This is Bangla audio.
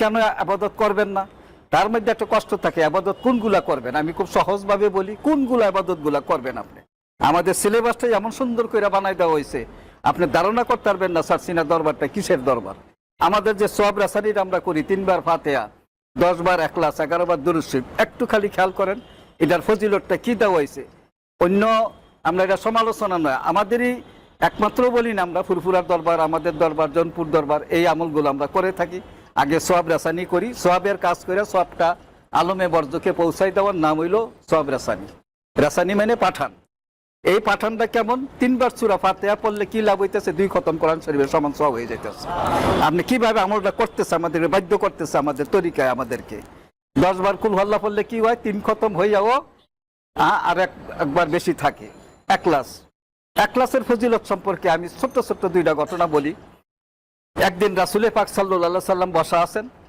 কেন আবাদত করবেন না? তার মধ্যে একটা কষ্ট থাকে, আবাদত কোনগুলা করবেন। আমি খুব সহজভাবে বলি, কোনগুলো আবাদত গুলা করবেন আপনি। আমাদের সিলেবাসটাই এমন সুন্দর করে বানাই দেওয়া হয়েছে, আপনি ধারণা করতে পারবেন না সারসিনা দরবারটা কিসের দরবার। আমাদের যে সওয়াব রাসানির আমরা করি 3 বার ফাতিহা, 10 বার ইখলাস, 11 বার দুরূদ শরীফ, একটু খালি খেয়াল করেন এটার ফজিলতটা কি দেওয়া হয়েছে। অন্য আমরা এটা সমালোচনা নয়, আমাদেরই একমাত্র বলি না আমরা, ফুরফুরার দরবার, আমাদের দরবার, জনপুর দরবার, এই আমলগুলো আমরা করে থাকি। আগে সওয়াব রাসানি করি, সওয়াবের কাজ করে সওয়াবটা আলমে বর্জকে পৌঁছাই দেওয়ার নাম হইল সওয়াব রাসানি। রাসানি মানে পাঠান। এই পাঠানটা কেমন? 3 বার সূরা ফাতিহা পড়লে কি লাভ হইতেছে? 2 খতম কোরআন শরীফের সমান সওয়াব হয়ে যাইতেছে। আপনি কিভাবে আমলটা করতেছে, আমাদেরকে বাধ্য করতেছে, আমাদের তরিকায় আমাদেরকে। 10 বার কুল আল্লাহ পড়লে কি হয়? 3 খতম হয়ে যাও, আর একবার বেশি থাকে। একলাসের ফজিলত সম্পর্কে আমি ছোট্ট ছোট্ট 2টা ঘটনা বলি। একদিন রাসূলে পাক সাল্লাল্লাহু আলাইহি সাল্লাম বসা আছেন,